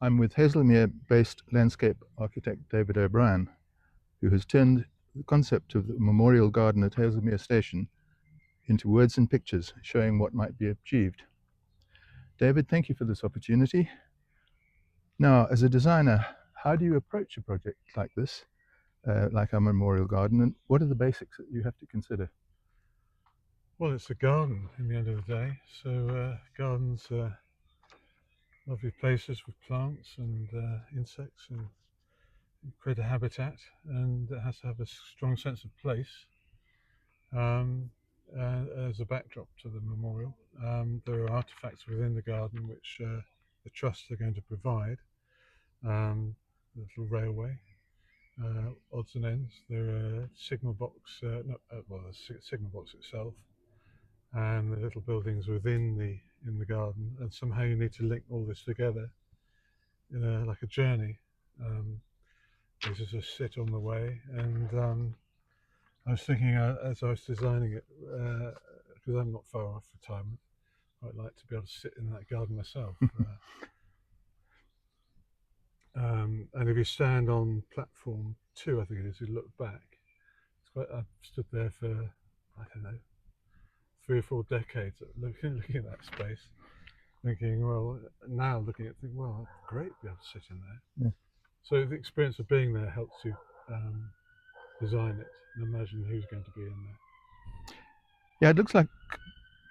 I'm with Haslemere-based landscape architect David O'Brien, who has turned the concept of the memorial garden at Haslemere Station into words and pictures showing what might be achieved. David, thank you for this opportunity. Now, as a designer, how do you approach a project like this, like our memorial garden, and what are the basics that you have to consider? Well, it's a garden in the end of the day. So gardens are lovely places with plants and insects, and create a habitat, and it has to have a strong sense of place um, as a backdrop to the memorial. There are artifacts within the garden which the trusts are going to provide. The little railway, odds and ends. There are signal box, the signal box itself, and the little buildings within the in the garden, and somehow you need to link all this together in like a journey. Um, there's just a sit on the way, and I was thinking as I was designing it, because I'm not far off retirement, I'd like to be able to sit in that garden myself. And if you stand on platform 2, I think it is, you look back. I've stood there for, I don't know, 3 or 4 decades looking at that space, thinking, well, now looking at, think, well, great to be able to sit in there. Yeah. So the experience of being there helps you design it and imagine who's going to be in there. Yeah, it looks like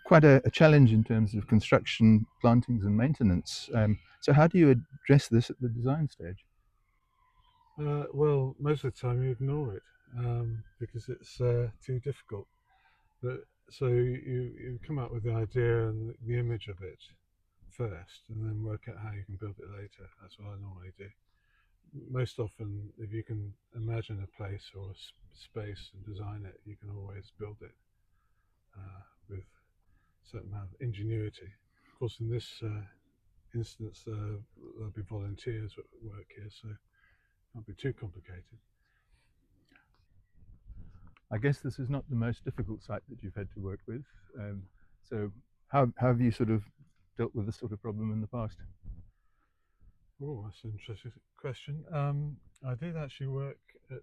quite a challenge in terms of construction, plantings, and maintenance. So, how do you address this at the design stage? Well, most of the time you ignore it because it's too difficult. But so you come up with the idea and the image of it first, and then work out how you can build it later. That's what I normally do. Most often, if you can imagine a place or a space and design it, you can always build it with a certain amount of ingenuity. Of course, in this instance, there'll be volunteers at work here, so it won't be too complicated. I guess this is not the most difficult site that you've had to work with. So, how have you sort of dealt with this sort of problem in the past? Oh, that's an interesting question. I did actually work at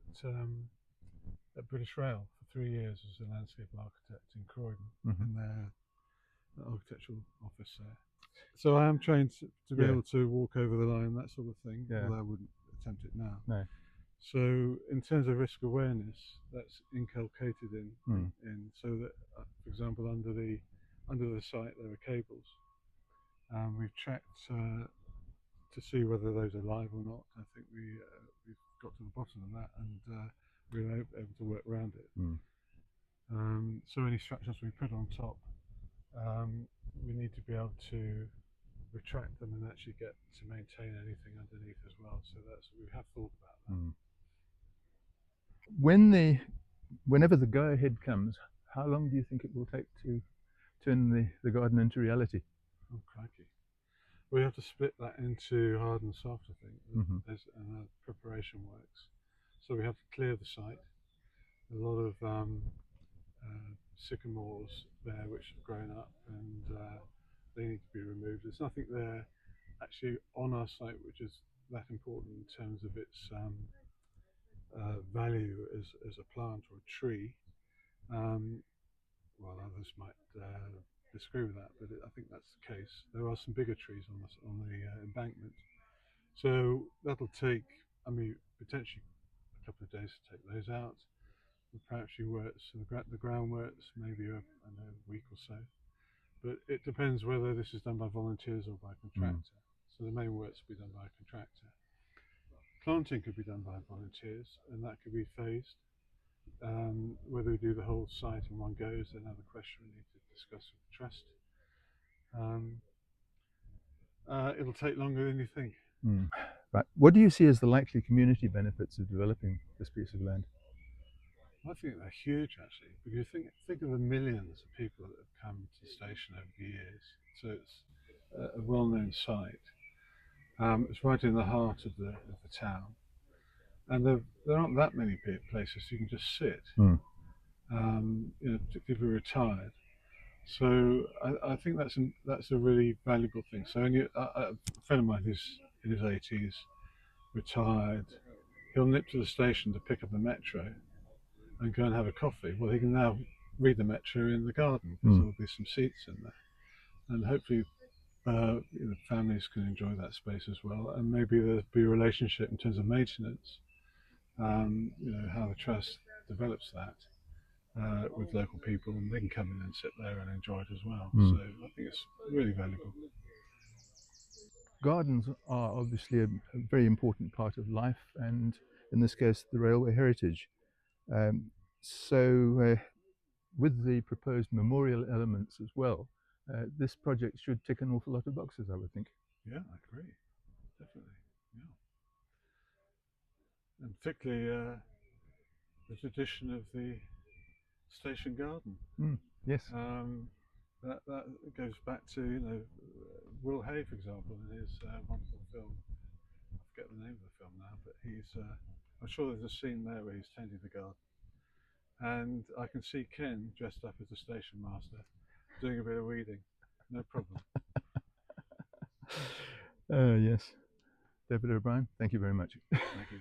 British Rail for 3 years as a landscape architect in Croydon, in their architectural office there. So I am trained to be able to walk over the line, that sort of thing, although I wouldn't attempt it now. No. So in terms of risk awareness, that's inculcated in so that, for example, under the site there are cables. We've checked to see whether those are live or not. I think we've got to the bottom of that, and we were able to work around it. So any structures we put on top, we need to be able to retract them and actually get to maintain anything underneath as well. So we have thought about that. Whenever the go-ahead comes, how long do you think it will take to turn the garden into reality? Oh, crikey. We have to split that into hard and soft, I think. There's preparation works. So we have to clear the site. A lot of sycamores there which have grown up, and they need to be removed. There's nothing there actually on our site which is that important in terms of its value as a plant or a tree. Well, others might disagree with that, but I think that's the case. There are some bigger trees on the embankment, so that'll take, I mean, potentially a couple of days to take those out. The pouchy works, the groundworks, maybe a week or so. But it depends whether this is done by volunteers or by contractor. So the main works will be done by a contractor. Planting could be done by volunteers, and that could be phased. Whether we do the whole site in one go is another question we need to discuss with the trust. It'll take longer than you think. Right. What do you see as the likely community benefits of developing this piece of land? I think they're huge, actually, because think of the millions of people that have come to the station over the years. So it's a well-known site. It's right in the heart of the town, and there aren't that many places you can just sit. Particularly if you're retired. So I think that's a really valuable thing. So a friend of mine who's in his 80s, retired. He'll nip to the station to pick up the metro and go and have a coffee. Well, he can now read the metro in the garden because there'll be some seats in there, and hopefully families can enjoy that space as well. And maybe there'll be a relationship in terms of maintenance. How the trust develops that with local people, and they can come in and sit there and enjoy it as well. So I think it's really valuable. Gardens are obviously a very important part of life, and in this case, the railway heritage. So, with the proposed memorial elements as well, this project should tick an awful lot of boxes, I would think. Yeah, I agree. Definitely. Yeah. And particularly the tradition of the station garden. Yes. That goes back to Will Hay, for example, in his wonderful film. I forget the name of the film now, but I'm sure there's a scene there where he's tending the garden, and I can see Ken dressed up as a station master, doing a bit of weeding. No problem. Yes. David O'Brien, thank you very much. Thank you.